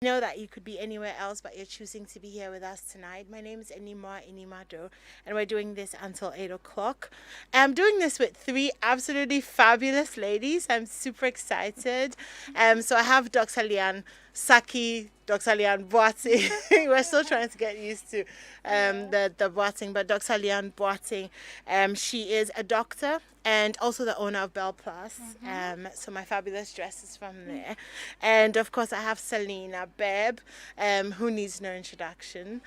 Know that you could be anywhere else, but you're choosing to be here with us tonight. My name is Animwaa Anim-Addo, and we're doing this until 8 o'clock. I'm doing this with three absolutely fabulous ladies. I'm super excited. So I have Dr. Lian Saki, Dr. Lian Boating. We're still trying to get used to the Boating, but Dr. Lian Boating, she is a doctor and also the owner of Bell Plus. So my fabulous dress is from there. And of course, I have Selena Bebb, who needs no introduction.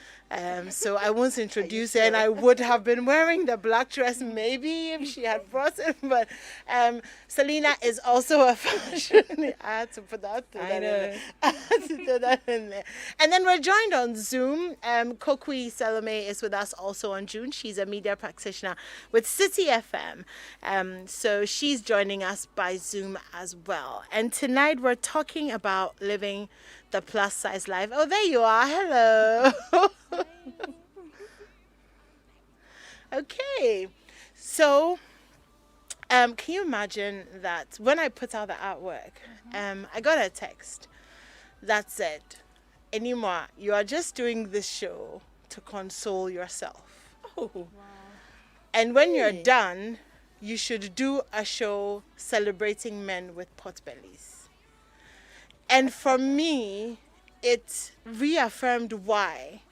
So I won't introduce her, and I would have been wearing the black dress maybe if she had brought it. But Selena is also a fashion. I had to put that, I had to do that in there. And then we're joined on Zoom. Kokui Salome is with us also on June. She's a media practitioner with City FM. So she's joining us by Zoom as well. And tonight we're talking about living the plus size life. Oh, there you are. Hello. Okay. So, can you imagine that when I put out the artwork, I got a text that said, Animwaa, you are just doing this show to console yourself. Oh, And when you're done, you should do a show celebrating men with pot bellies. And for me, it reaffirmed why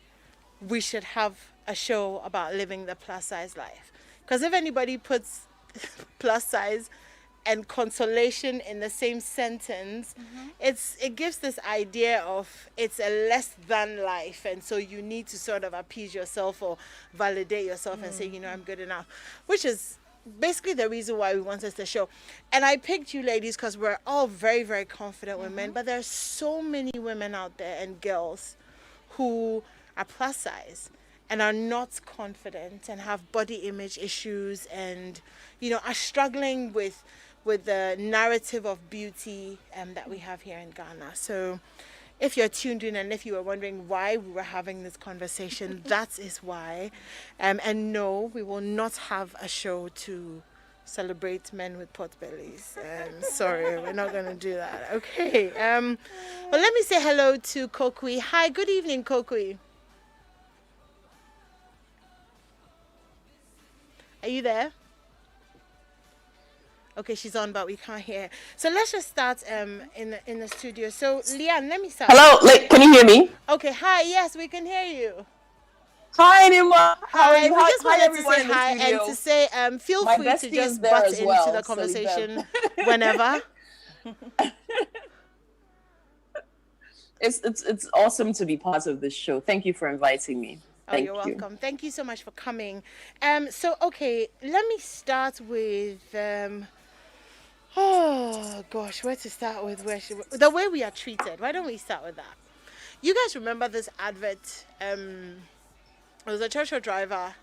we should have a show about living the plus size life. Because if anybody puts plus size and consolation in the same sentence, it gives this idea of it's a less than life, and so you need to sort of appease yourself or validate yourself and say, I'm good enough, which is basically the reason why we wanted the show. And I picked you ladies because we're all very, very confident women, but there's so many women out there and girls who are plus size and are not confident and have body image issues and are struggling with the narrative of beauty that we have here in Ghana. So if you're tuned in and if you were wondering why we were having this conversation, that is why. And no, we will not have a show to celebrate men with pot bellies. Sorry, we're not going to do that. Okay. Well, let me say hello to Kokui. Hi, good evening, Kokui. Are you there? Okay, she's on, but we can't hear her. So let's just start in the studio. So, Lian, let me start. hello. Can you hear me? Okay, hi. Yes, we can hear you. Hi, Animwaa. Hi, we just Hi, wanted to everyone say in the hi studio. and to say feel My free to bestie is just there butt as into well, the Sally conversation Beb. whenever. It's awesome to be part of this show. Thank you for inviting me. Oh, Thank you're you. welcome. Thank you so much for coming. So okay, let me start with oh gosh, where to start with? The way we are treated. Why don't we start with that? You guys remember this advert? It was a church driver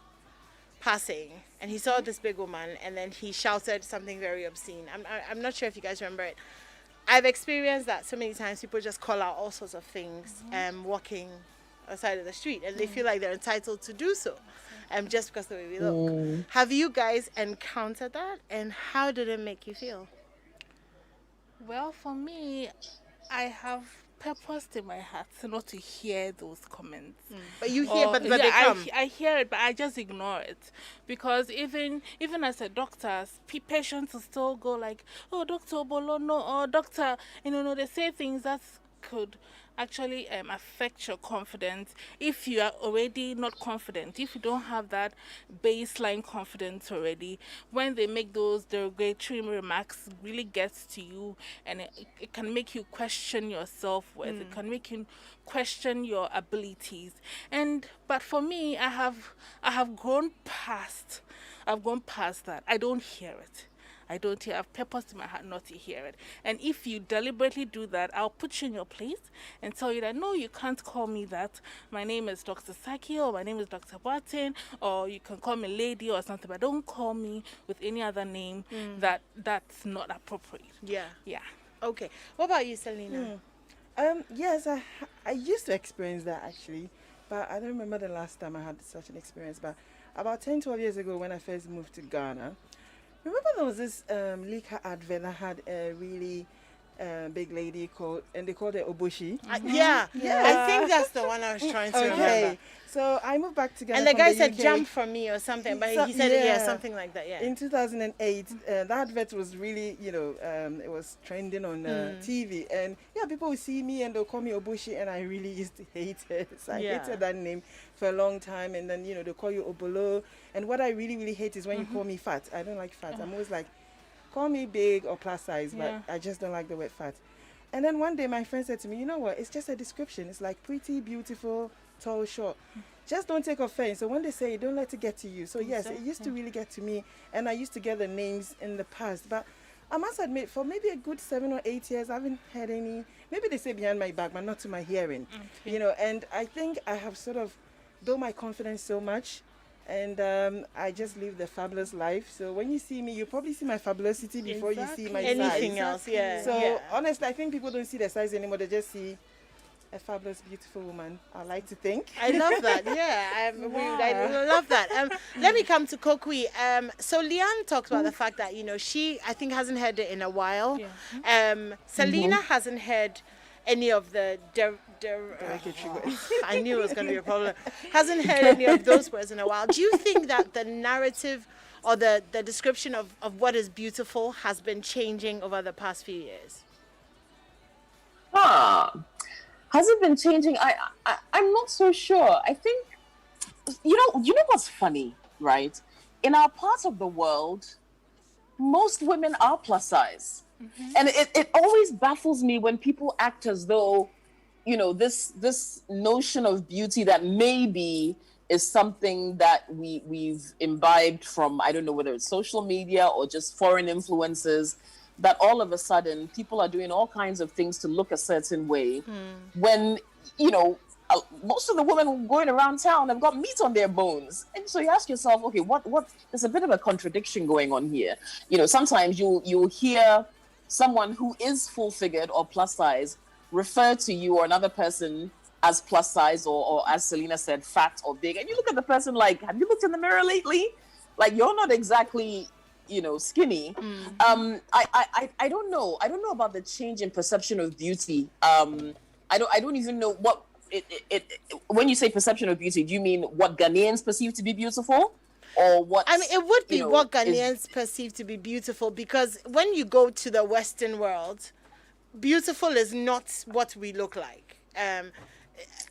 passing, and he saw this big woman, and then he shouted something very obscene. I'm not sure if you guys remember it. I've experienced that so many times. People just call out all sorts of things walking outside of the street, and they feel like they're entitled to do so just because of the way we look. Have you guys encountered that, and how did it make you feel? Well, for me, I have purposed in my heart not to hear those comments. But you hear, Or, but yeah, they come. I hear it, but I just ignore it because even as a doctor, patients will still go like, "Oh, Doctor Bolono," or "Doctor," they say things that could actually affect your confidence if you are already not confident, if you don't have that baseline confidence already. When they make those derogatory remarks, really gets to you, and it can make you question your self-worth. It can make you question your abilities. But for me, I have grown past that. I don't hear it. I don't hear. I've purposed in my heart not to hear it. And if you deliberately do that, I'll put you in your place and tell you that no, you can't call me that. My name is Dr. Saki, or my name is Dr. Barton, or you can call me lady or something, but don't call me with any other name that's not appropriate. Yeah. Yeah. Okay. What about you, Selena? Yes, I used to experience that actually, but I don't remember the last time I had such an experience. But about 10, 12 years ago, when I first moved to Ghana, remember there was this Lika advert that had a really big lady and they called her Oboshi. Yeah, Yeah. I think that's the one I was trying to remember. Okay, so I moved back to Ghana. And the from guy said, UK. jump for me or something, but he said, yeah, something like that, yeah. In 2008, that advert was really, it was trending on TV. And yeah, people would see me and they'll call me Obushi, and I really used to hate it. So I hated that name for a long time. And then, they call you Obolo. And what I really, really hate is when you call me fat. I don't like fat. I'm always like, call me big or plus size, but I just don't like the word fat. And then one day my friend said to me, you know what, it's just a description. It's like pretty, beautiful, tall, short. Just don't take offense. So when they say it, don't let it get to you. So yes, it used to really get to me, and I used to get the names in the past. But I must admit, for maybe a good 7 or 8 years, I haven't had any, maybe they say behind my back, but not to my hearing. Okay. And I think I have sort of built my confidence so much. And I just live the fabulous life. So when you see me, you probably see my fabulosity before you see my anything size. else. Yeah. So honestly, I think people don't see the size anymore. They just see a fabulous, beautiful woman. I like to think. I love that. Yeah, I love that. Let me come to Kokui. So Leanne talked about the fact that she, I think, hasn't heard it in a while. Yeah. Selena hasn't heard any of the I knew it was going to be a problem. Hasn't heard any of those words in a while. Do you think that the narrative or the description of what is beautiful has been changing over the past few years? Has it been changing? I'm not so sure. I think, you know what's funny, right? In our part of the world, most women are plus size. And it always baffles me when people act as though, this notion of beauty that maybe is something that we've imbibed from, I don't know whether it's social media or just foreign influences, that all of a sudden people are doing all kinds of things to look a certain way when, most of the women going around town have got meat on their bones. And so you ask yourself, okay, what there's a bit of a contradiction going on here. Sometimes you'll hear someone who is full-figured or plus size refer to you or another person as plus size or as Selena said, fat or big. And you look at the person like, have you looked in the mirror lately? Like, you're not exactly, skinny. I don't know. I don't know about the change in perception of beauty. I don't even know what when you say perception of beauty, do you mean what Ghanaians perceive to be beautiful? Or what? I mean, it would be what Ghanaians perceive to be beautiful, because when you go to the Western world, beautiful is not what we look like.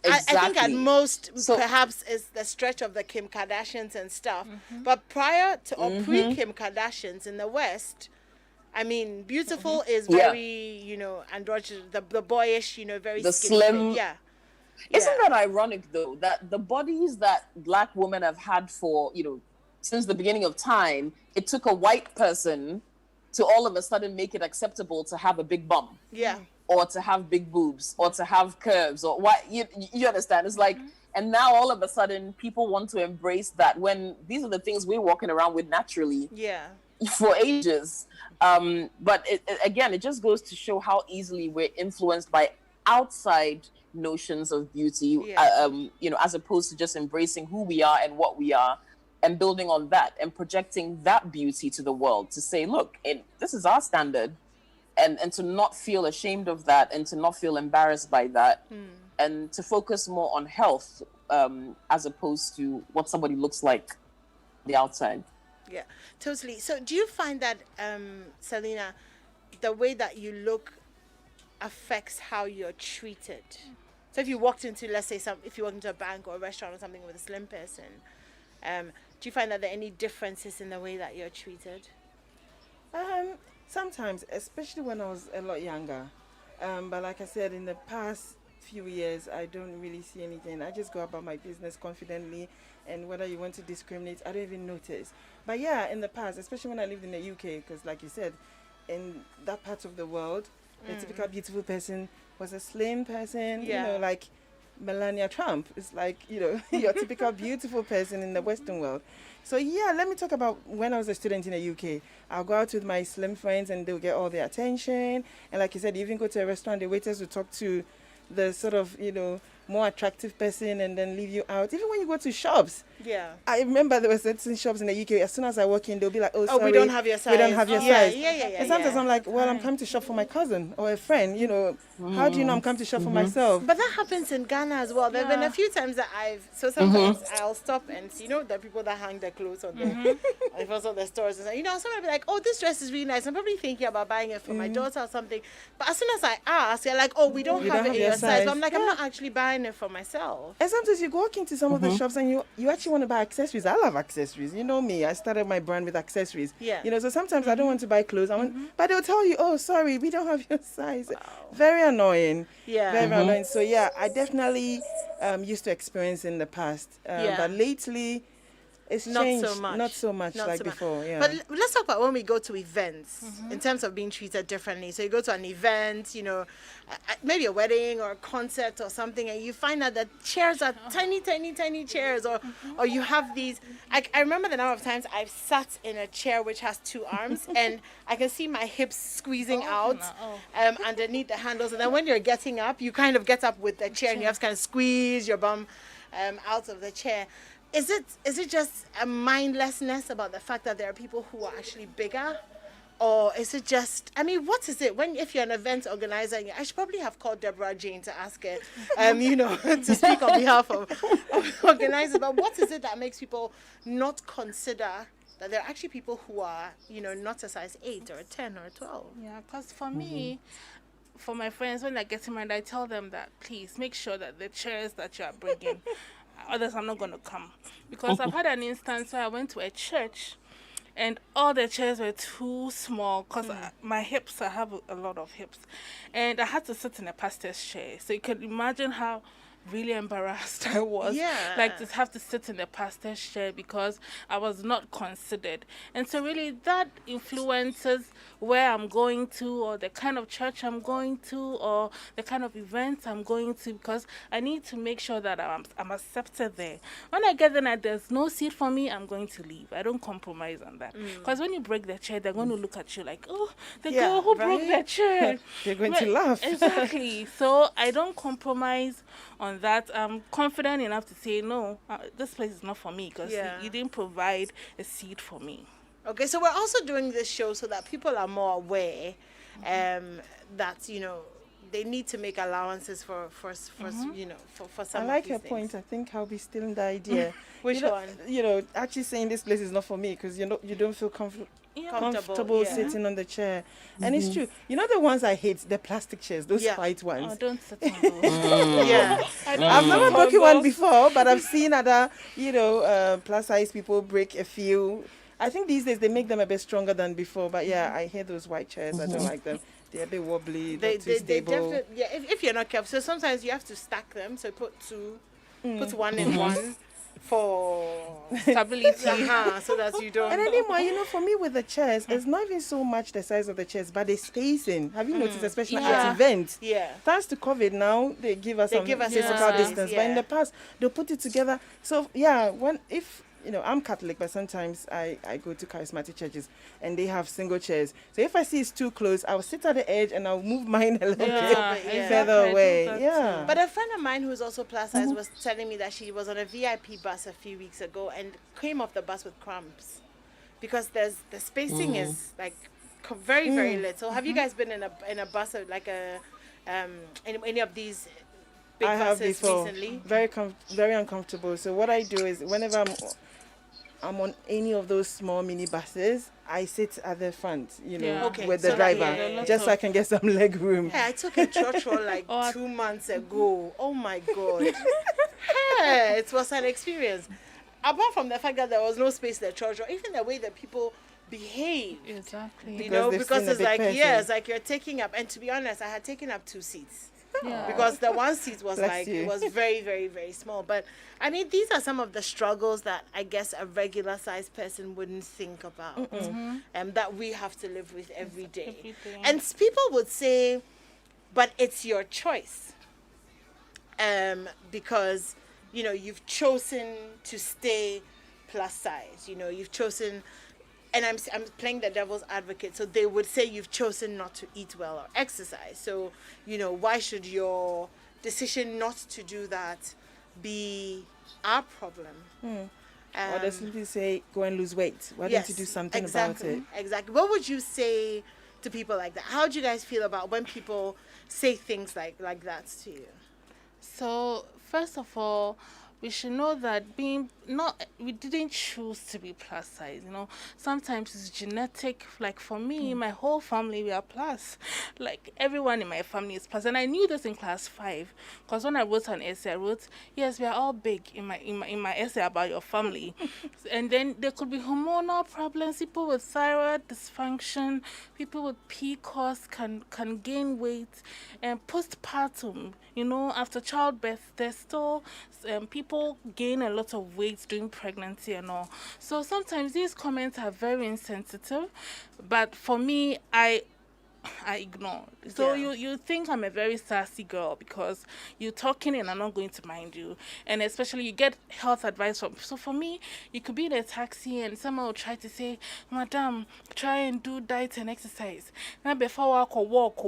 Exactly. I think at most, perhaps, is the stretch of the Kim Kardashians and stuff. But prior to or pre-Kim Kardashians in the West, I mean, beautiful is very, androgynous, the boyish, very the skinny slim. thing. Isn't that ironic, though, that the bodies that Black women have had for, since the beginning of time, it took a white person to all of a sudden make it acceptable to have a big bum. Yeah. Or to have big boobs, or to have curves, or what, you understand? It's like, and now all of a sudden people want to embrace that when these are the things we're walking around with naturally for ages. But again, it just goes to show how easily we're influenced by outside notions of beauty, as opposed to just embracing who we are and what we are and building on that and projecting that beauty to the world to say, look, this is our standard. And to not feel ashamed of that and to not feel embarrassed by that and to focus more on health as opposed to what somebody looks like on the outside. Yeah, totally. So do you find that, Selena, the way that you look affects how you're treated? So if you walked into, let's say, if you walked into a bank or a restaurant or something with a slim person, do you find that there are any differences in the way that you're treated? Sometimes, especially when I was a lot younger. But like I said, in the past few years, I don't really see anything. I just go about my business confidently, and whether you want to discriminate, I don't even notice. But yeah, in the past, especially when I lived in the UK, because like you said, in that part of the world, the typical beautiful person was a slim person, like Melania Trump. It's like, your typical beautiful person in the Western world. So yeah, let me talk about when I was a student in the UK. I'll go out with my slim friends and they'll get all the attention. And like you said, you even go to a restaurant, the waiters will talk to the sort of, more attractive person and then leave you out. Even when you go to shops. Yeah. I remember there were certain shops in the UK, as soon as I walk in, they'll be like, oh, sorry. we don't have your We don't size." have your Yeah, size. yeah, yeah, And sometimes yeah. I'm like, well, I'm coming to shop for my cousin or a friend, you know. How do you know I'm coming to shop for myself? But that happens in Ghana as well. There have been a few times that sometimes I'll stop and see, the people that hang their clothes on the, like also the stores. And someone will be like, oh, this dress is really nice. I'm probably thinking about buying it for my daughter or something. But as soon as I ask, they're like, oh, we don't have it in your size. But I'm like, I'm not actually buying it for myself. And sometimes you walk into some of the shops and you actually want to buy accessories. I love accessories. You know me. I started my brand with accessories. Yeah. So sometimes I don't want to buy clothes. But they'll tell you, oh, sorry, we don't have your size. Wow. Very annoying. Yeah. Very annoying. So yeah, I definitely used to experience in the past. But lately, it's changed. Not so much like before. Yeah. But let's talk about when we go to events in terms of being treated differently. So you go to an event, maybe a wedding or a concert or something, and you find out that chairs are tiny, tiny, tiny chairs, or you have these. I remember the number of times I've sat in a chair which has two arms, and I can see my hips squeezing out underneath the handles. And then when you're getting up, you kind of get up with the chair, and you have to kind of squeeze your bum out of the chair. Is it just a mindlessness about the fact that there are people who are actually bigger? Or is it just, what is it? If you're an event organizer, I should probably have called Deborah Jane to ask her, to speak on behalf of organizers. But what is it that makes people not consider that there are actually people who are, not a size 8 or a 10 or a 12? Yeah, because for me, for my friends, when they're getting married, I tell them that please make sure that the chairs that you are bringing, others I'm not going to come. Because I've had an instance where I went to a church and all the chairs were too small because my hips, I have a lot of hips. And I had to sit in a pastor's chair. So you can imagine how really embarrassed I was. Yeah. Like to have to sit in the pastor's chair because I was not considered. And so really that influences where I'm going to or the kind of church I'm going to or the kind of events I'm going to, because I need to make sure that I'm accepted there. When I get there and there's no seat for me, I'm going to leave. I don't compromise on that. Because when you break the chair, they're going to look at you like, oh, the girl who broke the chair. They're going to laugh. Exactly. So I don't compromise on that. I'm confident enough to say, no, this place is not for me because you didn't provide a seat for me. Okay, so we're also doing this show so that people are more aware that, they need to make allowances for some I like of these your things. point. I think I'll be stealing the idea. Which one? Actually saying this place is not for me because you don't feel comfortable Comfortable, sitting on the chair. And it's true. The ones I hate, the plastic chairs, those white ones. Oh, don't sit on those. Yeah. I've never broken one before, but I've seen other, plus size people break a few. I think these days they make them a bit stronger than before. But yeah, I hate those white chairs. I don't like them. They're a bit wobbly. They're too stable. Definitely, if you're not careful. So sometimes you have to stack them. So put put one in one for Stability. so that you don't. And anymore, for me with the chairs, it's not even so much the size of the chairs, but the spacing. Have you noticed, especially at events? Yeah. Thanks to COVID, now they give us some physical space, distance. But in the past, they'll put it together. So yeah, I'm Catholic, but sometimes I go to charismatic churches and they have single chairs. So if I see it's too close, I'll sit at the edge and I'll move mine a little bit further away. Yeah. But a friend of mine who's also plus size was telling me that she was on a VIP bus a few weeks ago and came off the bus with cramps because the spacing is like very, very little. Have you guys been in a bus like in any of these big I have buses before. recently? Very uncomfortable. So what I do is whenever I'm on any of those small mini buses, I sit at the front, with the driver, just so I can get some leg room. Hey, I took a church roll like 2 months ago. Oh my God. Hey, it was an experience. Apart from the fact that there was no space in the church roll, even the way that people behave. Exactly. Because it's like, it's like you're taking up, and to be honest, I had taken up 2 seats. Yeah. Because the one seat was Bless you. it was very, very, very small. But these are some of the struggles that I guess a regular sized person wouldn't think about, that we have to live with every day. Everything. And people would say, but it's your choice, because you've chosen to stay plus size. You've chosen. And I'm playing the devil's advocate. So they would say you've chosen not to eat well or exercise. So, why should your decision not to do that be our problem. Or they simply say, go and lose weight. Why don't you do something about it? Exactly. What would you say to people like that? How do you guys feel about when people say things like that to you? So first of all, we should know that we didn't choose to be plus size. Sometimes it's genetic. Like for me, my whole family we are plus. Like everyone in my family is plus, and I knew this in class 5 because when I wrote an essay, I wrote, yes, we are all big in my essay about your family, and then there could be hormonal problems. People with thyroid dysfunction, people with PCOS can gain weight, and postpartum. After childbirth, there's still people gain a lot of weight during pregnancy and all. So sometimes these comments are very insensitive, but for me, I ignore. So Yeah. you think I'm a very sassy girl because you're talking and I'm not going to mind you. And especially you get health advice from. So for me, you could be in a taxi and someone will try to say, Madam, try and do diet and exercise. Now before I could walk,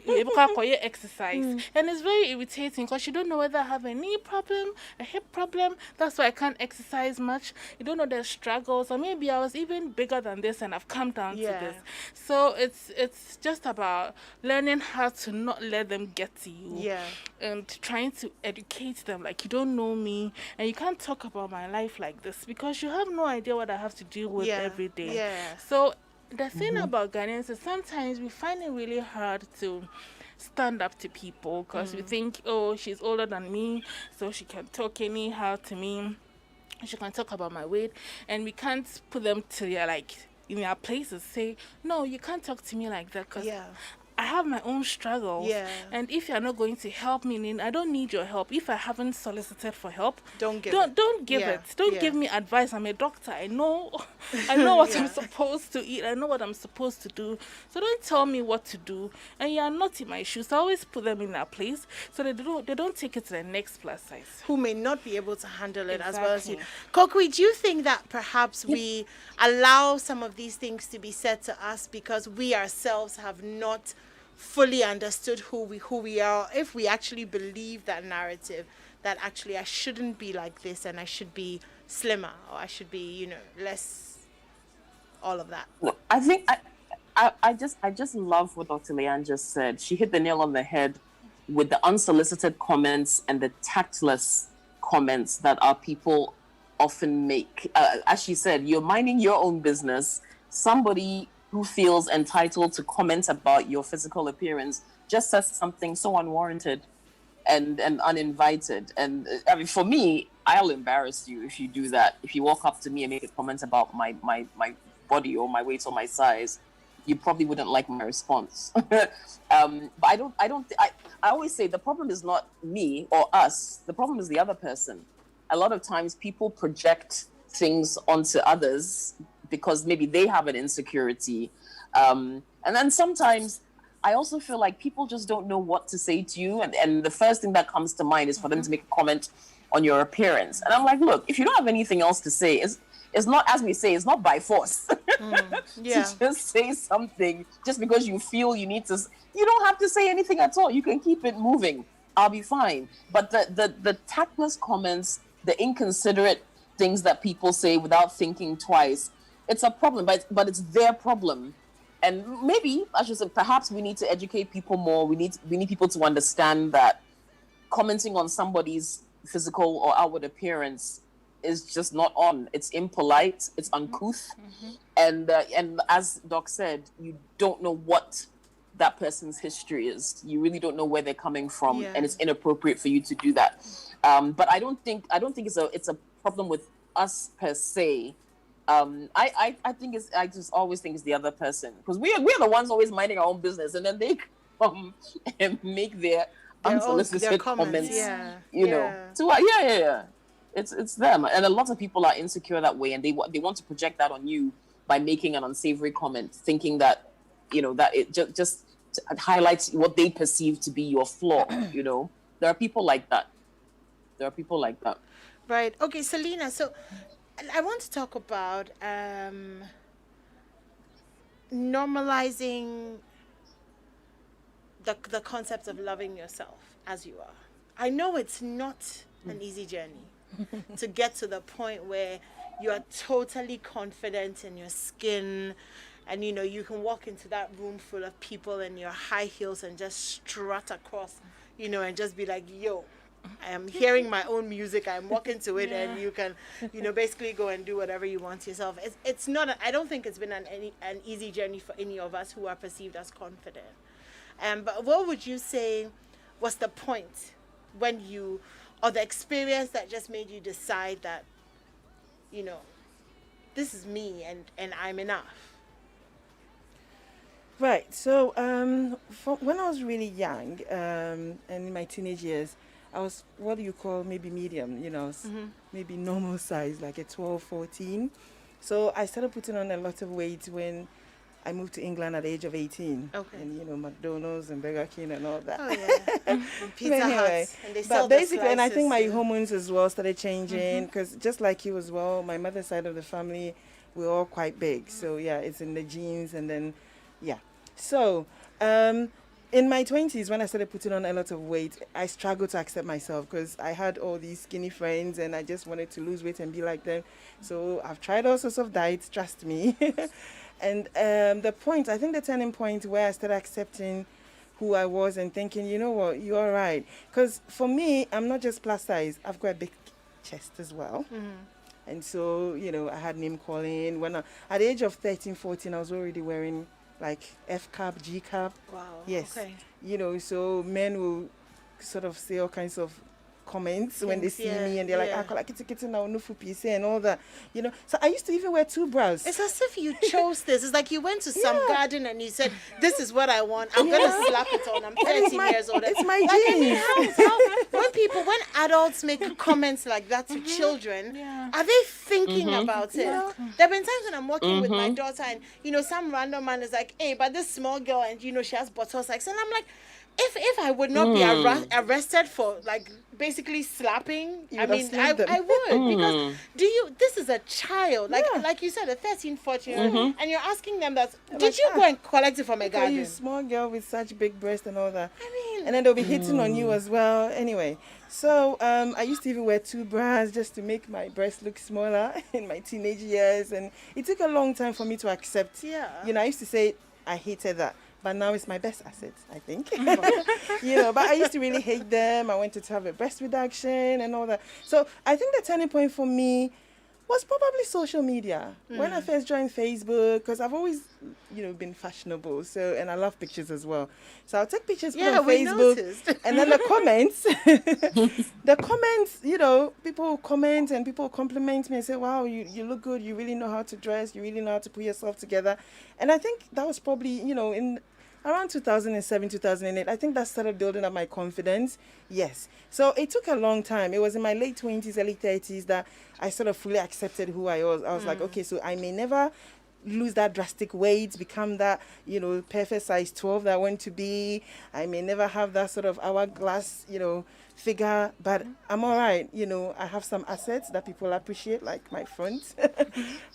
exercise. And it's very irritating because you don't know whether I have a knee problem, a hip problem. That's why I can't exercise much. You don't know their struggles, or maybe I was even bigger than this and I've come down to this. So it's just about learning how to not let them get to you. Yeah. And trying to educate them like you don't know me and you can't talk about my life like this because you have no idea what I have to deal with every day. Yeah. So the thing about Ghanaians is sometimes we find it really hard to stand up to people because we think, oh, she's older than me, so she can talk anyhow to me. She can talk about my weight, and we can't put them to in their places. Say, no, you can't talk to me like that because I have my own struggles. Yeah. And if you're not going to help me, then I don't need your help. If I haven't solicited for help, don't give it. Don't give me advice. I'm a doctor. I know what I'm supposed to eat. I know what I'm supposed to do. So don't tell me what to do. And you are not in my shoes. I always put them in their place so they don't take it to the next plus size. Who may not be able to handle it as well as you. Kokui, do you think that perhaps we allow some of these things to be said to us because we ourselves have not fully understood who we are? If we actually believe that narrative that actually I shouldn't be like this and I should be slimmer or I should be, less, all of that. I think I just love what Dr. Leanne just said. She hit the nail on the head with the unsolicited comments and the tactless comments that our people often make. As she said, you're minding your own business. Somebody who feels entitled to comment about your physical appearance just says something so unwarranted and uninvited. And I mean, for me, I'll embarrass you if you do that. If you walk up to me and make a comment about my body or my weight or my size, you probably wouldn't like my response. But I always say the problem is not me or us. The problem is the other person. A lot of times people project things onto others because maybe they have an insecurity. And then sometimes I also feel like people just don't know what to say to you. And the first thing that comes to mind is for them to make a comment on your appearance. And I'm like, look, if you don't have anything else to say, it's not, as we say, it's not by force to just say something just because you feel you need to. You don't have to say anything at all. You can keep it moving. I'll be fine. But the tactless comments, the inconsiderate things that people say without thinking twice, it's a problem, but it's their problem. And maybe, I should say, perhaps we need to educate people more. We need people to understand that commenting on somebody's physical or outward appearance is just not on. It's impolite. It's uncouth. And as Doc said, you don't know what that person's history is. You really don't know where they're coming from, and it's inappropriate for you to do that. But I don't think it's a problem with us per se. I just always think it's the other person, because we're the ones always minding our own business, and then they come and make their unsolicited comments. You know. So it's them, and a lot of people are insecure that way, and they want to project that on you by making an unsavory comment, thinking that that it just highlights what they perceive to be your flaw. There are people like that. Right. Okay, Selena. So I want to talk about normalizing the concept of loving yourself as you are. I know it's not an easy journey to get to the point where you are totally confident in your skin, and you know you can walk into that room full of people in your high heels and just strut across, you know, and just be like, yo, I am hearing my own music, I'm walking to it, and you can, you know, basically go and do whatever you want yourself. It's not I don't think it's been an easy journey for any of us who are perceived as confident. But what would you say was the point when you, or the experience that just made you decide that, you know, this is me and I'm enough? Right. So, when I was really young, and in my teenage years, I was what do you call maybe medium, you know, maybe normal size, like a 12, 14. So I started putting on a lot of weight when I moved to England at the age of 18. Okay. And, you know, McDonald's and Burger King and all that. Oh yeah. And Pizza Anyway, Hut, and they sell but the basically, and I think my slices, hormones as well started changing because just like you as well, my mother's side of the family, we're all quite big. So yeah, it's in the genes, and then yeah. So in my 20s, when I started putting on a lot of weight, I struggled to accept myself because I had all these skinny friends and I just wanted to lose weight and be like them. So I've tried all sorts of diets, trust me. And the point, I think the turning point where I started accepting who I was and thinking, you know what, you're right. Because for me, I'm not just plus size, I've got a big chest as well. And so, you know, I had name calling. At the age of 13, 14, I was already wearing like F cap, G cap. Wow. Yes. Okay. You know, so men will sort of say all kinds of comments when they Things, see yeah, me, and they're like, yeah. "Ah, kitty now, no piece," and all that. You know, so I used to even wear two bras. It's as if you chose this. It's like you went to some Yeah. garden and you said, "This is what I want. I'm Yeah. gonna slap it on. I'm 13 years old." It's my Like, I mean, genes. when adults make comments like that to children, are they thinking about it? Yeah. There have been times when I'm walking with my daughter, and you know, some random man is like, "Hey, but this small girl, and you know, she has buttocks," and I'm like, if I would not be arrested for like basically slapping, You I would have mean, slapped them. I would, because this is a child, like Yeah. like you said, a 13, 14, and you're asking them that, did like, you go and collect it from a Look at garden? you, small girl with such big breasts and all that. I mean, And then they'll be hitting on you as well. Anyway, so I used to even wear two bras just to make my breasts look smaller in my teenage years, and it took a long time for me to accept. Yeah. You know, I used to say I hated that, but now it's my best asset, I think. You know, but I used to really hate them. I wanted to have a breast reduction and all that. So I think the turning point for me was probably social media. When I first joined Facebook, because I've always, you know, been fashionable. So, and I love pictures as well. So I'll take pictures, put Yeah, on we Facebook, noticed. and then the comments, you know, people comment and people compliment me and say, wow, you look good. You really know how to dress. You really know how to put yourself together. And I think that was probably, you know, in around 2007, 2008, I think that started building up my confidence. Yes. So it took a long time. It was in my late 20s, early 30s that I sort of fully accepted who I was. I was like, okay, so I may never lose that drastic weight, become that, you know, perfect size 12 that I want to be. I may never have that sort of hourglass, you know, figure, but I'm all right. You know, I have some assets that people appreciate, like my front.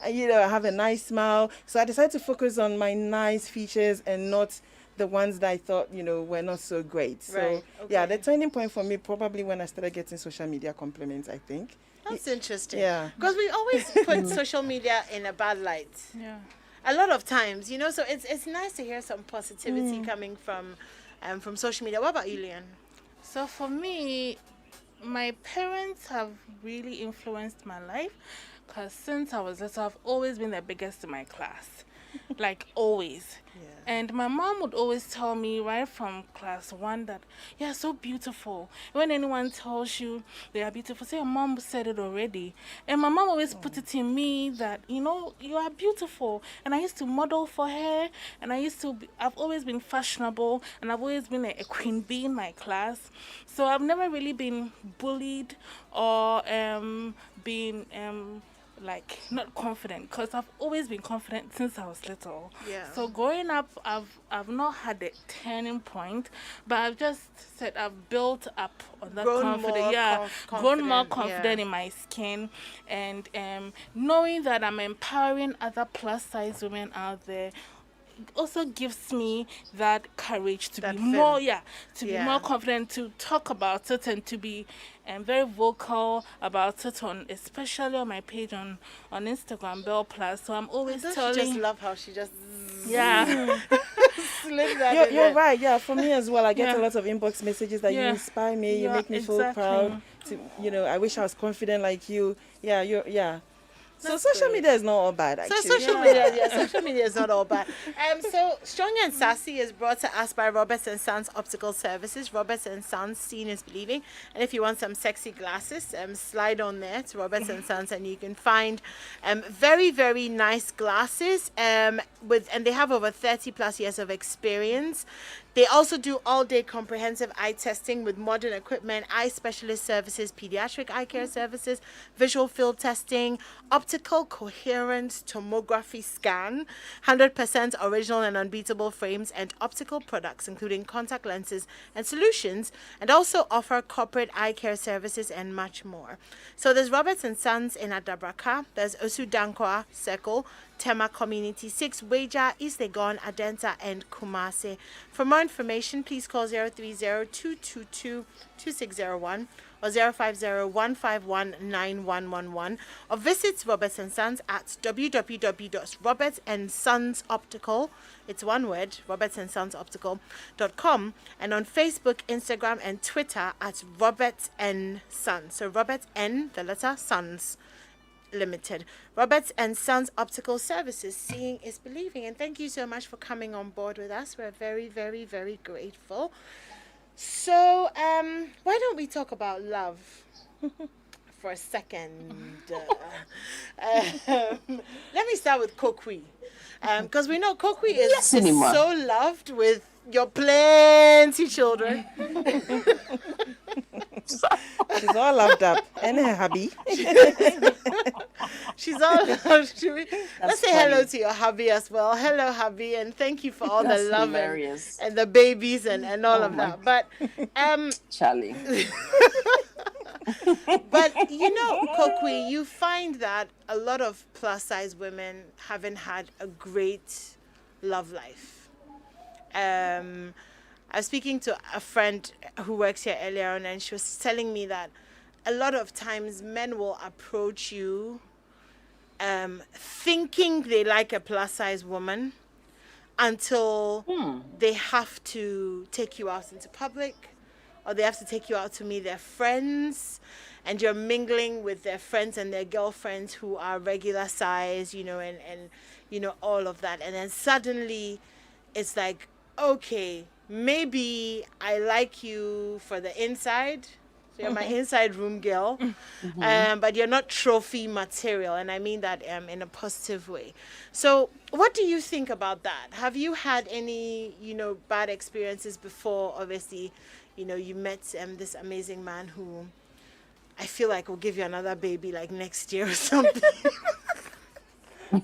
And, you know, I have a nice smile. So I decided to focus on my nice features and not the ones that I thought, you know, were not so great. So, Right, yeah, okay. the turning point for me probably when I started getting social media compliments, I think. That's interesting. Yeah. Because we always put social media in a bad light. Yeah. A lot of times, you know, so it's nice to hear some positivity coming from social media. What about you, Leon? So for me, my parents have really influenced my life because since I was little, I've always been the biggest in my class. Like always. Yeah. And my mom would always tell me right from class 1 that you're so beautiful. When anyone tells you they are beautiful, say your mom said it already. And my mom always put it in me that, you know, you are beautiful. And I used to model for her. And I've always been fashionable. And I've always been a queen bee in my class. So I've never really been bullied or been like not confident, because I've always been confident since I was little. Yeah. So growing up, I've not had a turning point, but I've just said I've built up on that Grown confidence. more Yeah, grown more confident, confident yeah. in my skin, and knowing that I'm empowering other plus size women out there. also gives me that courage to That be more, vim. to be Yeah. more confident, to talk about it, and to be very vocal about it on, especially on my page on Instagram, Bell Plus. So I'm always Don't you just telling, love how she just yeah, slid that You're, in you're there? right. Yeah, for me as well. I get Yeah. a lot of inbox messages that you Yeah. inspire me. You Yeah, make me feel exactly. proud. I wish I was confident like you. Yeah, yeah. So That's social great. media is not all bad, So actually. social media is not all bad. So Strong and Sassy is brought to us by Roberts and Sons Optical Services. Roberts and Sons, seeing is believing. And if you want some sexy glasses, slide on there to Roberts and Sons, and you can find very, very nice glasses. And they have over 30 plus years of experience. They also do all-day comprehensive eye testing with modern equipment, eye specialist services, pediatric eye care services, visual field testing, optical coherence tomography scan, 100% original and unbeatable frames, and optical products, including contact lenses and solutions, and also offer corporate eye care services and much more. So there's Roberts and Sons in Adabraka, there's Osu Dankwa Circle, Tema Community 6, Weja, East Legon, Adenta, and Kumase. For more information, please call 030-222-2601 or 050-151-9111 or visit Roberts and Sons at www.robertsandsonsoptical, it's one word, robertsandsonsoptical.com, and on Facebook, Instagram, and Twitter at Roberts N Sons. So Robert N, the letter Sons Limited. Roberts and Sons Optical Services. Seeing is believing. And thank you so much for coming on board with us. We're very, very, very grateful. So, why don't we talk about love for a second? Let me start with Kokwi. Because we know Kokwi is so loved with your plenty children. She's all loved up. And her hubby. She's all loved. Let's say hello to your hubby as well. Hello, hubby, and thank you for all the love and the babies and all of that. But Charlie. But Kokwi, you find that a lot of plus size women haven't had a great love life. I was speaking to a friend who works here earlier on, and she was telling me that a lot of times men will approach you thinking they like a plus size woman until they have to take you out into public, or they have to take you out to meet their friends, and you're mingling with their friends and their girlfriends who are regular size, and all of that. And then suddenly it's like, okay, maybe I like you for the inside. So you're my inside room girl, but you're not trophy material. And I mean that in a positive way. So what do you think about that? Have you had any, bad experiences before? Obviously, you met this amazing man who I feel like will give you another baby like next year or something. I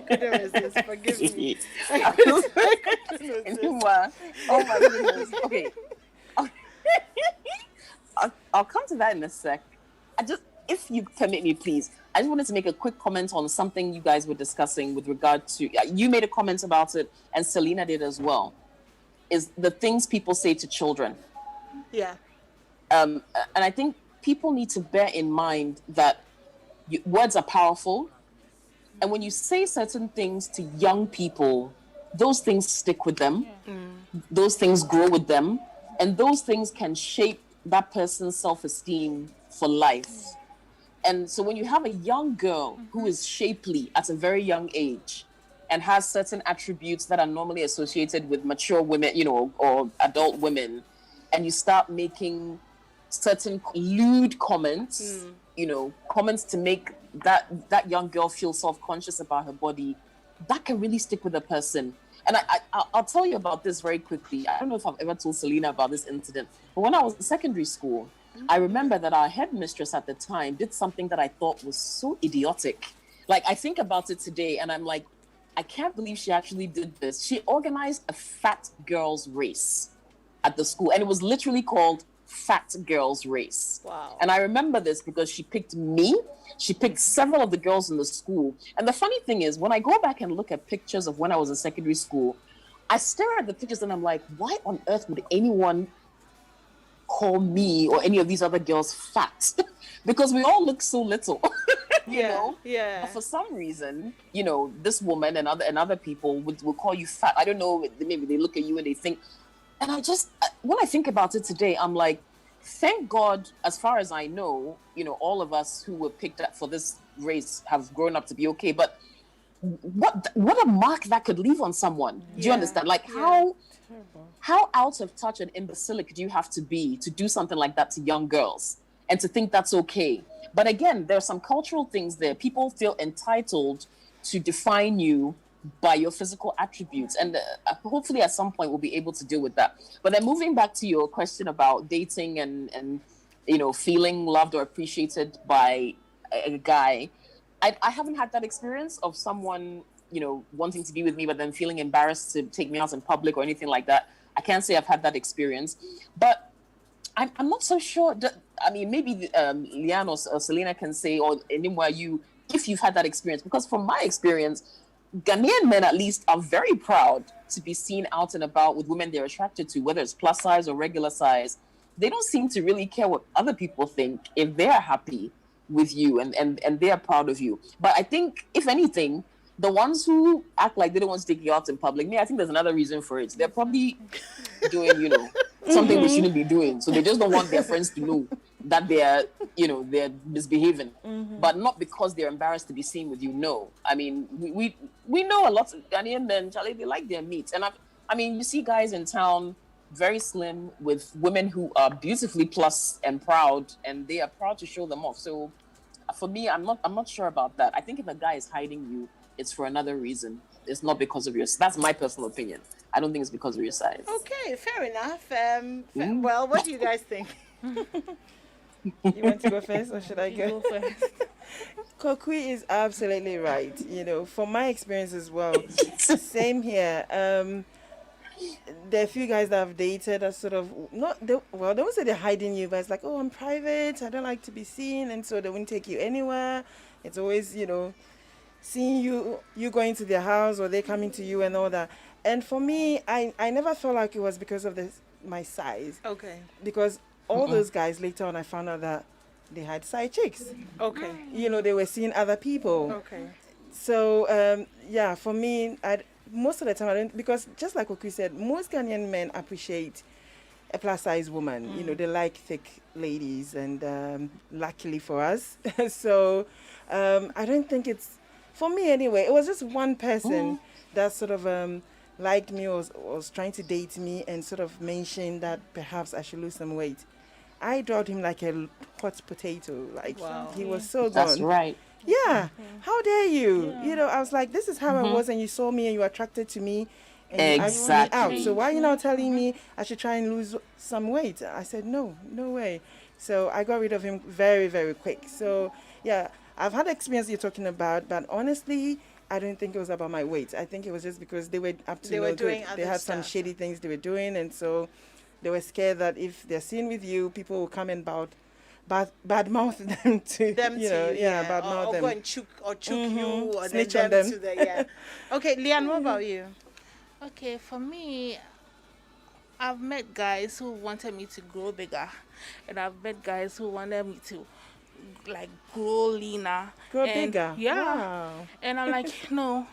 couldn't resist. Forgive me. I couldn't resist. Oh my goodness. Okay. I'll come to that in a sec. If you permit me, please, I just wanted to make a quick comment on something you guys were discussing with regard to, you made a comment about it, and Selena did as well, is the things people say to children. Yeah. And I think people need to bear in mind that words are powerful. And when you say certain things to young people, those things stick with them. Yeah. Those things grow with them. And those things can shape that person's self-esteem for life. And so when you have a young girl who is shapely at a very young age and has certain attributes that are normally associated with mature women, or adult women, and you start making certain lewd comments, comments to make that young girl feel self-conscious about her body, that can really stick with a person. And I'll tell you about this very quickly. I don't know if I've ever told Selena about this incident, but when I was in secondary school, I remember that our headmistress at the time did something that I thought was so idiotic. Like, I think about it today and I'm like, I can't believe she actually did this. She organized a fat girls race at the school, and it was literally called fat girls race. Wow. And I remember this because she picked me. She picked several of the girls in the school. And the funny thing is, when I go back and look at pictures of when I was in secondary school, I stare at the pictures and I'm like, why on earth would anyone call me or any of these other girls fat? Because we all look so little. you know? Yeah. But for some reason, this woman and other people would call you fat. I don't know, maybe they look at you and they think, and when I think about it today, I'm like, thank God, as far as I know, all of us who were picked up for this race have grown up to be okay. But what a mark that could leave on someone. Do you understand? Like how out of touch and imbecilic do you have to be to do something like that to young girls and to think that's okay? But again, there are some cultural things there. People feel entitled to define you by your physical attributes. And hopefully at some point we'll be able to deal with that. But then moving back to your question about dating and feeling loved or appreciated by a guy, I haven't had that experience of someone, wanting to be with me, but then feeling embarrassed to take me out in public or anything like that. I can't say I've had that experience. But I'm not so sure. Maybe Leanne or Selena can say, or Animwaa, if you've had that experience. Because from my experience, Ghanaian men at least are very proud to be seen out and about with women they're attracted to, whether it's plus size or regular size. They don't seem to really care what other people think if they're happy with you and they're proud of you. But I think, if anything, the ones who act like they don't want to take you out in public, I think there's another reason for it. They're probably doing, something they shouldn't be doing. So they just don't want their friends to know that they're misbehaving. But not because they're embarrassed to be seen with you. No. I mean, we know a lot of Ghanaian men, Charlie, they like their meat. And you see guys in town, very slim, with women who are beautifully plus and proud, and they are proud to show them off. So for me, I'm not sure about that. I think if a guy is hiding you, it's for another reason. It's not because of your. That's my personal opinion. I don't think it's because of your size. Okay, fair enough. Well, what do you guys think? You want to go first, or should I go? Go first. Kokui is absolutely right. From my experience as well. Same here. There are a few guys that I've dated that sort of they won't say they're hiding you, but it's like, oh, I'm private, I don't like to be seen, and so they won't take you anywhere. It's always, seeing you going to their house or they coming to you and all that. And for me, I never felt like it was because of my size. Okay. Because all those guys, later on, I found out that they had side chicks. Okay. They were seeing other people. Okay. So, for me, most of the time I don't, because just like Oku said, most Ghanaian men appreciate a plus size woman. They like thick ladies, and luckily for us. So I don't think it's, for me anyway, it was just one person that sort of liked me or was trying to date me and sort of mentioned that perhaps I should lose some weight. I dropped him like a hot potato. Like, wow. He was so gone. That's right. Yeah. How dare you? I was like, this is how I was, and you saw me and you were attracted to me and you asked me out. So why are you now telling me I should try and lose some weight? I said, no way. So I got rid of him very, very quick. So yeah, I've had experience you're talking about, but honestly, I don't think it was about my weight. I think it was just because they were up to no good. They had some shady things they were doing, and so they were scared that if they're seen with you, people will come and bad mouth them to them, bad mouth them. Or go and choke you, or snitch on them. Okay, Leanne, what about you? Okay, for me, I've met guys who wanted me to grow bigger, and I've met guys who wanted me to grow leaner, bigger. Yeah. Wow. And I'm like, no,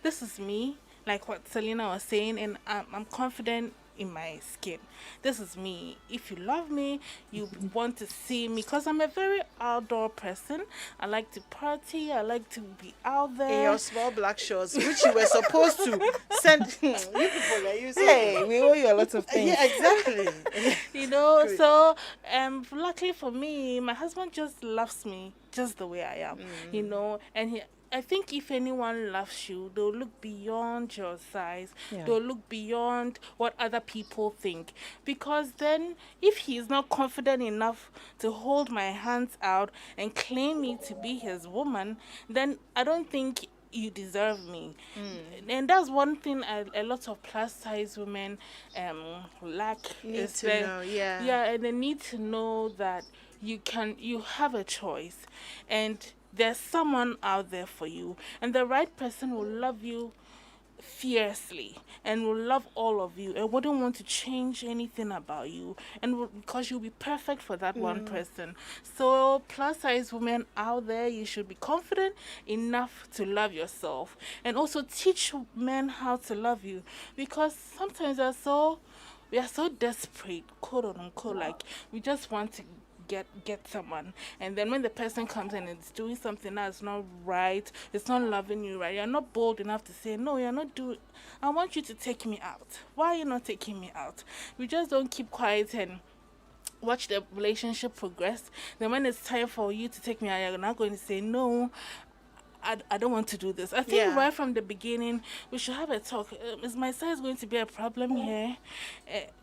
this is me, like what Selena was saying, and I'm confident in my skin. This is me. If you love me, you want to see me, because I'm a very outdoor person. I like to party. I like to be out there. In your small black shorts, which you were supposed to send. You people are using. Hey, we owe you a lot of things. Yeah, exactly. Good. So luckily for me, my husband just loves me just the way I am. And I think if anyone loves you, they'll look beyond your size. Yeah. They'll look beyond what other people think. Because then, if he's not confident enough to hold my hands out and claim me to be his woman, then I don't think you deserve me. And that's one thing a lot of plus size women lack. Need Is to the, know, yeah. yeah, and they need to know that you have a choice, and there's someone out there for you, and the right person will love you fiercely and will love all of you and wouldn't want to change anything about you, and because you'll be perfect for that one person. So plus size women out there, you should be confident enough to love yourself, and also teach men how to love you, because sometimes we are so desperate, quote unquote, like we just want to get someone, and then when the person comes in and it's doing something that's not right, it's not loving you right, you're not bold enough to say no, you're not doing, I want you to take me out. Why are you not taking me out? We just don't keep quiet and watch the relationship progress. Then when it's time for you to take me out, you're not going to say no, I don't want to do this. I think Yeah. right from the beginning, we should have a talk. Is my size going to be a problem here?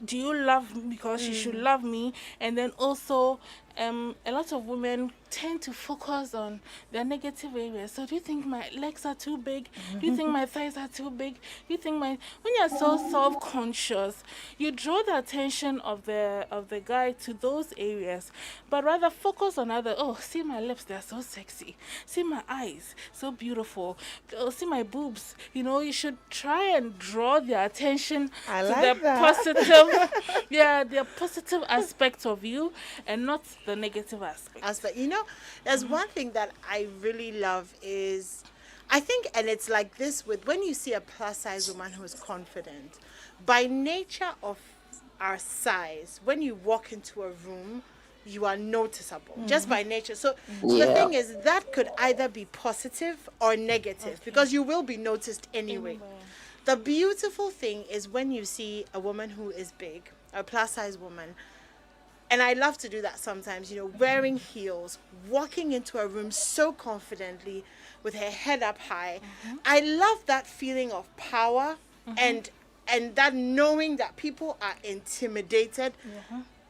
Do you love me? Because you should love me. And then also, a lot of women tend to focus on their negative areas. So do you think my legs are too big? Do you think my thighs are too big? Do you think my... When you're so self-conscious, you draw the attention of the guy to those areas, but rather focus on other... Oh, see my lips, they're so sexy. See my eyes, so beautiful. Oh, see my boobs. You know, you should try and draw their attention I to like the that. positive, yeah, the positive aspects of you, and not the negative aspects. Aspect. You know, there's one thing that I really love is, I think, and it's like this with when you see a plus size woman who is confident, by nature of our size, when you walk into a room, you are noticeable just by nature. So the Yeah. thing is that could either be positive or negative because you will be noticed anyway. The beautiful thing is when you see a woman who is big, a plus size woman, and I love to do that sometimes, you know, wearing heels, walking into a room so confidently with her head up high. I love that feeling of power and that knowing that people are intimidated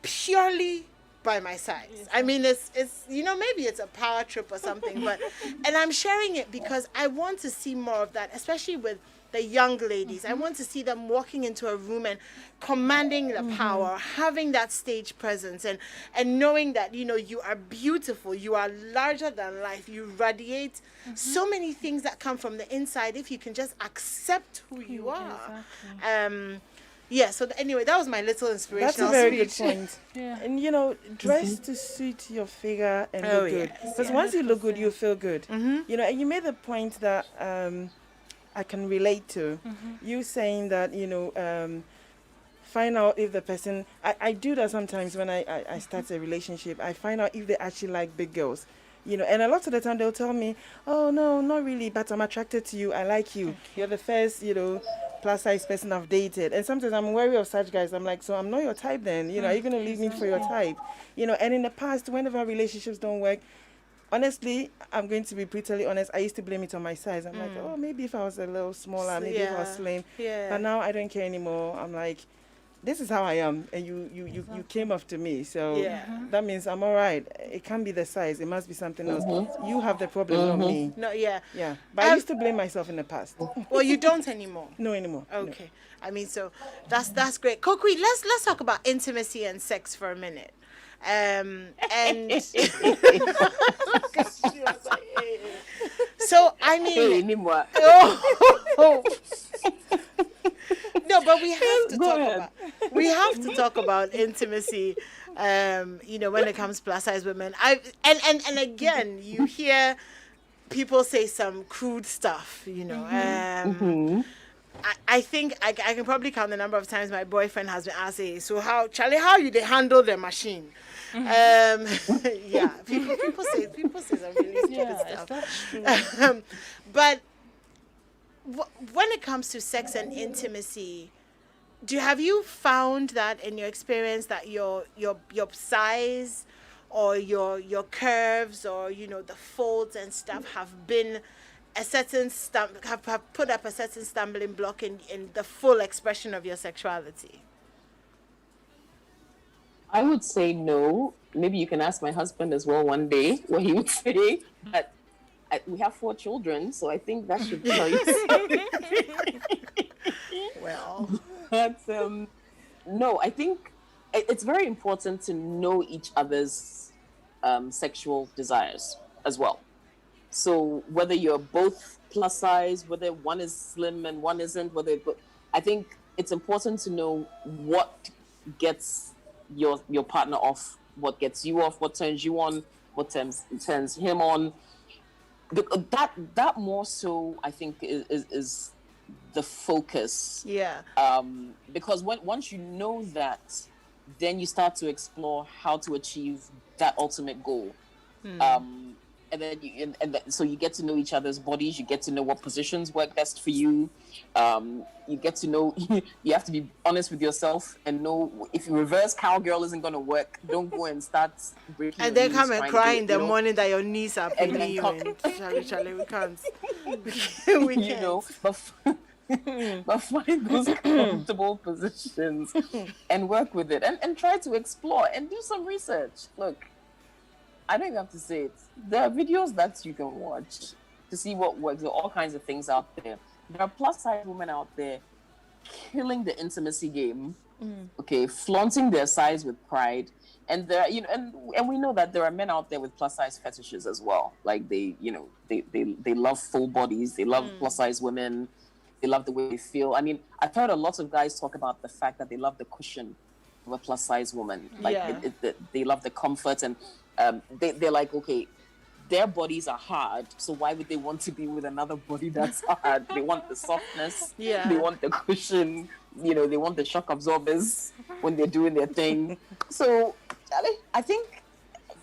purely by my size. I mean, it's you know, maybe it's a power trip or something, but and I'm sharing it because I want to see more of that, especially with the young ladies. I want to see them walking into a room and commanding the power, having that stage presence, and knowing that, you know, you are beautiful, you are larger than life, you radiate so many things that come from the inside if you can just accept who you are. Yeah, so anyway, that was my little inspirational That's a very good speech. point. Yeah. And you know, dress to suit your figure and look good. yes. Because once you look good, you feel good. You know, and you made the point that I can relate to. You saying that, you know, find out if the person... I do that sometimes when I start a relationship. I find out if they actually like big girls. You know, and a lot of the time they'll tell me, oh, no, not really, but I'm attracted to you. I like you. You're the first, you know, plus size person I've dated. And sometimes I'm wary of such guys. I'm like, so I'm not your type then. You know, are you going to leave me for your type? You know, and in the past, whenever relationships don't work, honestly, I'm going to be brutally honest. I used to blame it on my size. I'm like, oh, maybe if I was a little smaller, maybe if I was slim. Yeah. But now I don't care anymore. I'm like, this is how I am, and you came up to me, so that means I'm all right. It can't be the size; it must be something else. You have the problem, not me. No, yeah. Yeah, but I used to blame myself in the past. Well, you don't anymore. No anymore. No. Okay. I mean, so that's great. Kokui, let's talk about intimacy and sex for a minute. And so I mean, Animwaa. oh. No, but we have to Go talk ahead. about intimacy. You know, when it comes to plus size women, and again, you hear people say some crude stuff. You know, I think I can probably count the number of times my boyfriend has been asking, so how you they handle the machine? Yeah, people say some really stupid stuff. That's true. But when it comes to sex and intimacy, have you found that in your experience that your size or your curves or, you know, the folds and stuff have been a certain have put up a certain stumbling block in the full expression of your sexuality? I would say no. Maybe you can ask my husband as well one day what he would say. But we have 4 children, so I think that should tell you something. Well, But no, I think it's very important to know each other's sexual desires as well. So whether you're both plus size, whether one is slim and one isn't, I think it's important to know what gets your partner off, what gets you off, what turns you on, what turns him on. That more so, I think, is the focus. yeah. Because once you know that, then you start to explore how to achieve that ultimate goal. And then so you get to know each other's bodies. You get to know what positions work best for you. You get to know. You have to be honest with yourself and know if reverse cowgirl isn't going to work. Don't go and start breaking. And your then come knees and trying cry to in do it, the morning that your knees are And then paining you. come- And Charlie, we can't. We You can't. know, but find those comfortable positions and work with it and try to explore and do some research. Look, I don't even have to say it. There are videos that you can watch to see what works. There are all kinds of things out there. There are plus size women out there killing the intimacy game, okay, flaunting their size with pride. And there, and we know that there are men out there with plus size fetishes as well. Like they love full bodies. They love plus size women. They love the way they feel. I mean, I've heard a lot of guys talk about the fact that they love the cushion of a plus size woman. Like they love the comfort, and they're like, okay, their bodies are hard, so why would they want to be with another body that's hard? They want the softness. Yeah. They want the cushion. They want the shock absorbers when they're doing their thing. So I think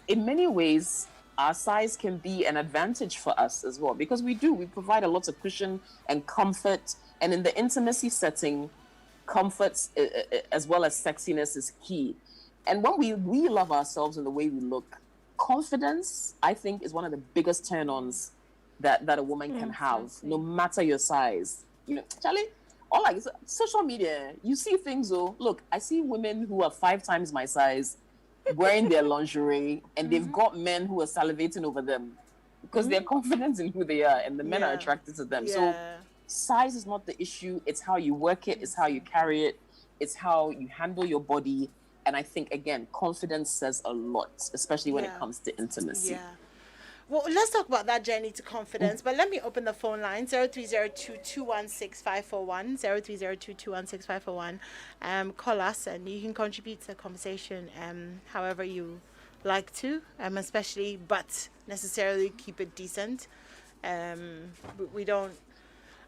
in many ways, our size can be an advantage for us as well, because we provide a lot of cushion and comfort. And in the intimacy setting, comfort as well as sexiness is key. And when we love ourselves and the way we look, confidence, I think, is one of the biggest turn-ons that a woman can have, no matter your size. Charlie, all like social media, you see things. Look, I see women who are 5 times my size wearing their lingerie, and they've got men who are salivating over them because they're confident in who they are, and the men are attracted to them. So size is not the issue. It's how you work it. It's how you carry it. It's how you handle your body. And I think, again, confidence says a lot, especially when it comes to intimacy. Yeah. Well, let's talk about that journey to confidence. But let me open the phone line, 0302-216-541, 0302-216-541. Call us and you can contribute to the conversation however you like to, especially, but necessarily keep it decent.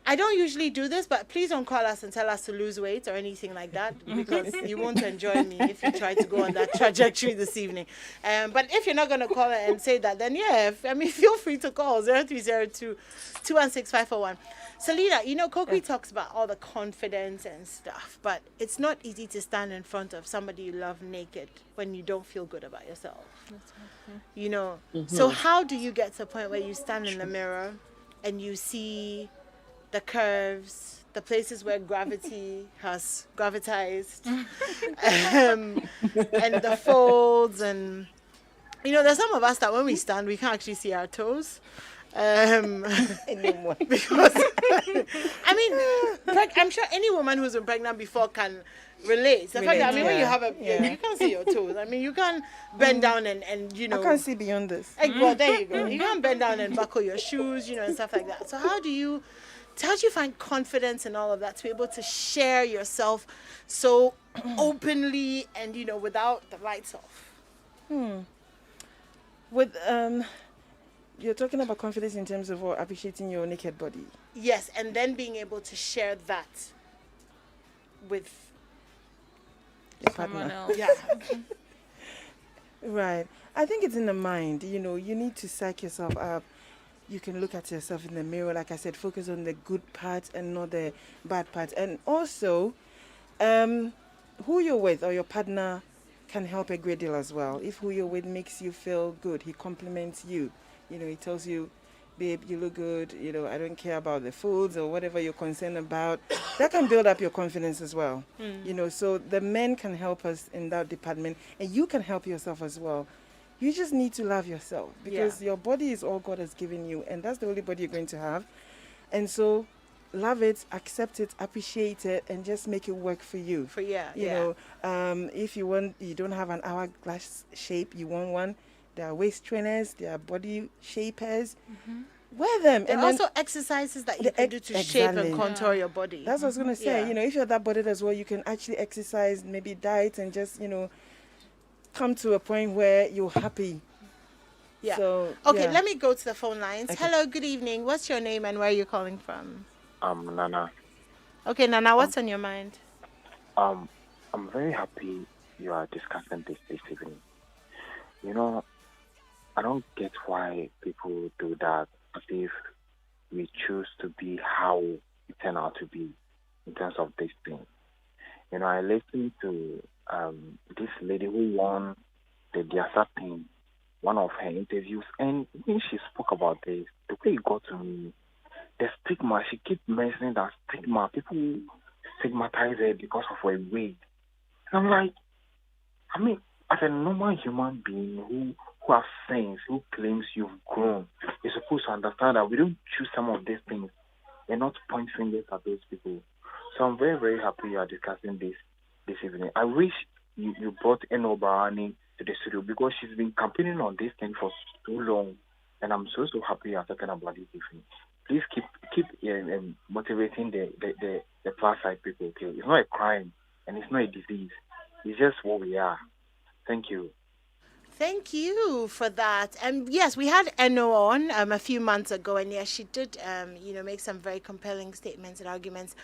I don't usually do this, but please don't call us and tell us to lose weight or anything like that, because you won't enjoy me if you try to go on that trajectory this evening. But if you're not going to call and say that, then feel free to call 0302-216-541. Selena, Kokri talks about all the confidence and stuff, but it's not easy to stand in front of somebody you love naked when you don't feel good about yourself. So how do you get to a point where you stand in the mirror and you see the curves, the places where gravity has gravitized, and the folds, and there's some of us that when we stand we can't actually see our toes. Anymore. Because I'm sure any woman who's been pregnant before can relate. The fact that, when you have a baby, you can't see your toes. You can't bend down and I can't see beyond this. well, there you go. You can't bend down and buckle your shoes, and stuff like that. So how do you find confidence in all of that to be able to share yourself so openly and without the lights off? With you're talking about confidence in terms of appreciating your naked body. Yes, and then being able to share that with Your Someone partner. else. yeah. Right. I think it's in the mind. You need to psych yourself up. You can look at yourself in the mirror, like I said, focus on the good parts and not the bad parts. And also, who you're with or your partner can help a great deal as well. If who you're with makes you feel good, he compliments you. He tells you, babe, you look good. I don't care about the foods or whatever you're concerned about. That can build up your confidence as well. So the men can help us in that department, and you can help yourself as well. you just need to love yourself, because your body is all God has given you, and that's the only body you're going to have. And so love it, accept it, appreciate it, and just make it work for you. You know, if you don't have an hourglass shape, you want one. There are waist trainers, there are body shapers. Wear them. There And are also exercises that you can do to shape and contour your body. That's what I was going to say. You know, if you're that body as well, you can actually exercise, maybe diet, and just, you know, come to a point where you're happy. Yeah. So, okay, let me go to the phone lines. Okay. Hello, good evening. What's your name and where are you calling from? Nana. Okay, Nana, what's on your mind? I'm very happy you are discussing this evening. You know, I don't get why people do that, as if we choose to be how we turn out to be in terms of this thing. You know, I listened to this lady who won the Diasa thing, one of her interviews, and when she spoke about this, the way it got to me, the stigma, she kept mentioning that stigma, people stigmatize her because of her weight. And I'm like, I mean, as a normal human being who has sense, who claims you've grown, you're supposed to understand that we don't choose some of these things and not point fingers at those people. So I'm very, very happy you are discussing this evening. I wish you brought Animwaa Anim to the studio, because she's been campaigning on this thing for too long, and I'm so happy you are talking about this evening. Please keep motivating the plus side people. Okay, it's not a crime and it's not a disease. It's just what we are. Thank you. Thank you for that. And yes, we had Eno on a few months ago, and yes, she did, make some very compelling statements and arguments.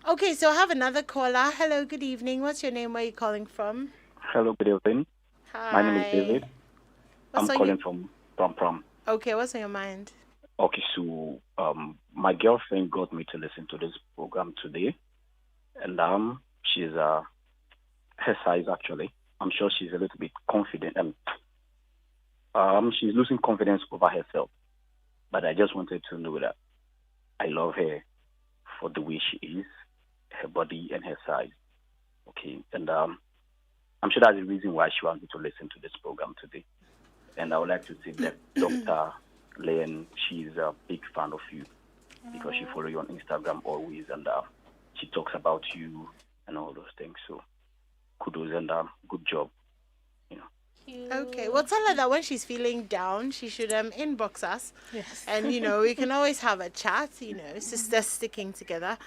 Okay, so I have another caller. Hello, good evening. What's your name? Where are you calling from? Hello, good evening. Hi. My name is David. I'm calling from Prom. Okay, what's on your mind? Okay, so my girlfriend got me to listen to this program today, and she's her size actually. I'm sure she's a little bit confident, and she's losing confidence over herself. But I just wanted to know that I love her for the way she is, her body and her size. Okay, and I'm sure that's the reason why she wanted to listen to this program today. And I would like to say that Dr. Len, she's a big fan of you because she follows you on Instagram always, and she talks about you and all those things. So kudos and good job. Okay, well, tell her that when she's feeling down, she should inbox us. Yes. And, we can always have a chat, sisters sticking together.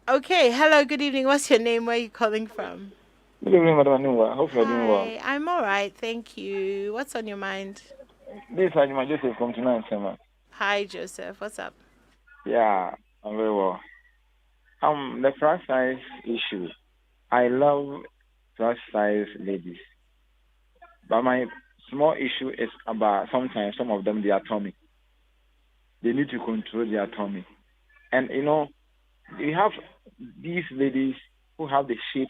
Okay, hello, good evening. What's your name? Where are you calling from? Good evening, Madam Animwaa. Hope you're doing well. I'm all right, thank you. What's on your mind? This is Ajima Joseph from tonight, Sema. Hi, Joseph. What's up? Yeah, I'm very well. The plus size issue. I love plus size ladies. But my small issue is about sometimes some of them, their tummy. They need to control their tummy. And, you have these ladies who have the shape,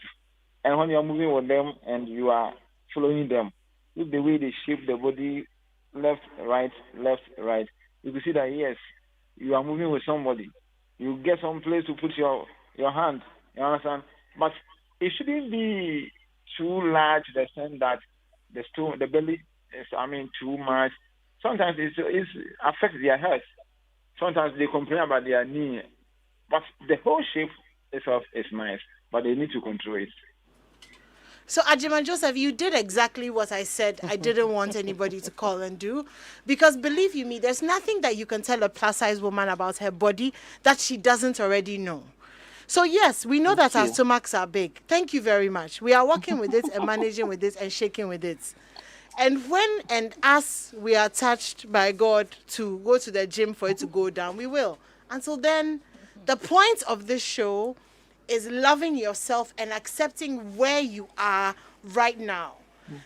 and when you are moving with them and you are following them, look the way they shape the body, left, right, you can see that, yes, you are moving with somebody. You get some place to put your hand, you understand? But it shouldn't be too large to the extent that the belly is, too much. Sometimes it affects their health. Sometimes they complain about their knee. But the whole shape itself is nice, but they need to control it. So, Ajima Joseph, you did exactly what I said I didn't want anybody to call and do. Because believe you me, there's nothing that you can tell a plus-size woman about her body that she doesn't already know. So, yes, we know that our stomachs are big. Thank you very much. We are working with it and managing with it and shaking with it. And when and as we are touched by God to go to the gym for it to go down, we will. Until then, the point of this show is loving yourself and accepting where you are right now.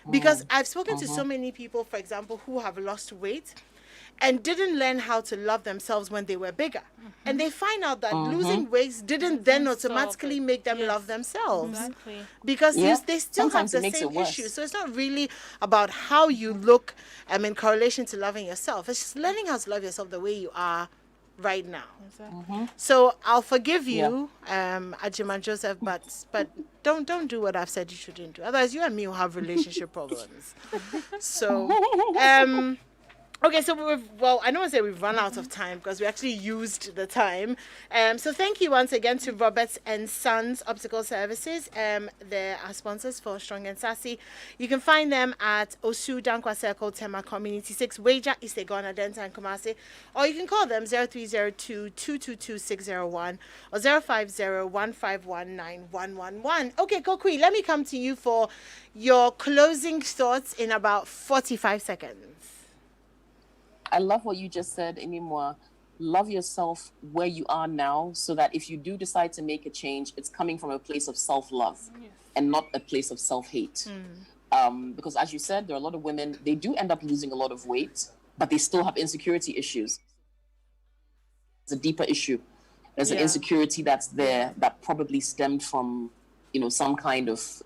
Because I've spoken to so many people, for example, who have lost weight and didn't learn how to love themselves when they were bigger. And they find out that losing weight didn't then automatically make them love themselves. Exactly. Because they still Sometimes have the it makes same it worse. issue. So it's not really about how you look in correlation to loving yourself. It's just learning how to love yourself the way you are right now. Exactly. So I'll forgive you, Ajima Joseph, but don't do what I've said you shouldn't do. Otherwise, you and me will have relationship problems. So, okay, so I don't want to say we've run out of time because we actually used the time. So thank you once again to Roberts and Sons Optical Services. They're our sponsors for Strong and Sassy. You can find them at Osu Dankwa Circle, Tema Community 6, Waja, Isegona, Denta, and Kumasi. Or you can call them 0302-222-601 or 050-151-9111. Okay, Kokui, let me come to you for your closing thoughts in about 45 seconds. I love what you just said, Animwaa. Love yourself where you are now so that if you do decide to make a change, it's coming from a place of self-love and not a place of self-hate. Because as you said, there are a lot of women, they do end up losing a lot of weight, but they still have insecurity issues. It's a deeper issue. There's an insecurity that's there that probably stemmed from, some kind of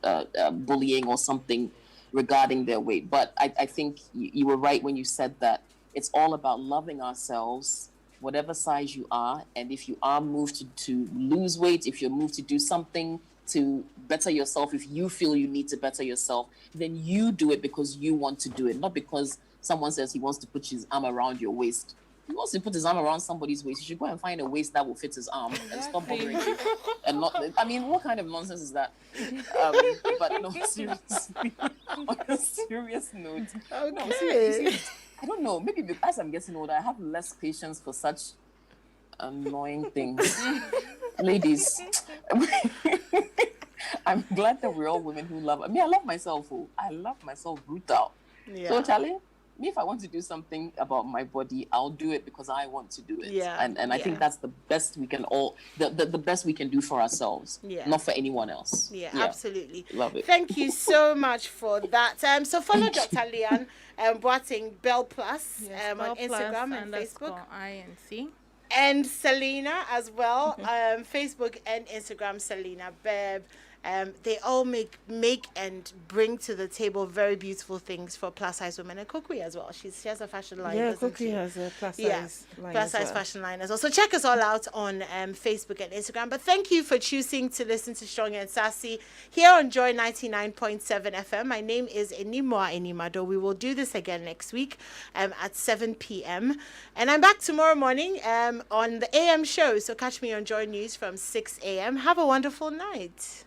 bullying or something regarding their weight. But I think you were right when you said that it's all about loving ourselves, whatever size you are. And if you are moved to lose weight, if you're moved to do something to better yourself, if you feel you need to better yourself, then you do it because you want to do it, not because someone says he wants to put his arm around your waist. If he wants to put his arm around somebody's waist, you should go and find a waist that will fit his arm and stop bothering you. And not, what kind of nonsense is that? But no, seriously, on a serious note. Okay. No, seriously, I don't know. Maybe because I'm getting older, I have less patience for such annoying things. Ladies, I'm glad that we're all women who love. I love myself. I love myself brutal. Yeah. So, Charlie, if I want to do something about my body, I'll do it because I want to do it. Yeah. And I think that's the best we can the best we can do for ourselves. Yeah. Not for anyone else. Yeah, absolutely. Love it. Thank you so much for that. So follow Dr. Leanne Boateng Bell Plus on Instagram and Facebook. INC. And Selena as well. Facebook and Instagram, Selena Beb. They all make and bring to the table very beautiful things for plus size women, and Kokui as well. She has a fashion line. Yeah, doesn't Cookie she? has a plus size line. Plus as size well. fashion line as well. So check us all out on Facebook and Instagram. But thank you for choosing to listen to Strong and Sassy here on Joy 99.7 FM. My name is Animwaa Anim-Addo. We will do this again next week at 7 p.m. And I'm back tomorrow morning on the AM show. So catch me on Joy News from 6 a.m. Have a wonderful night.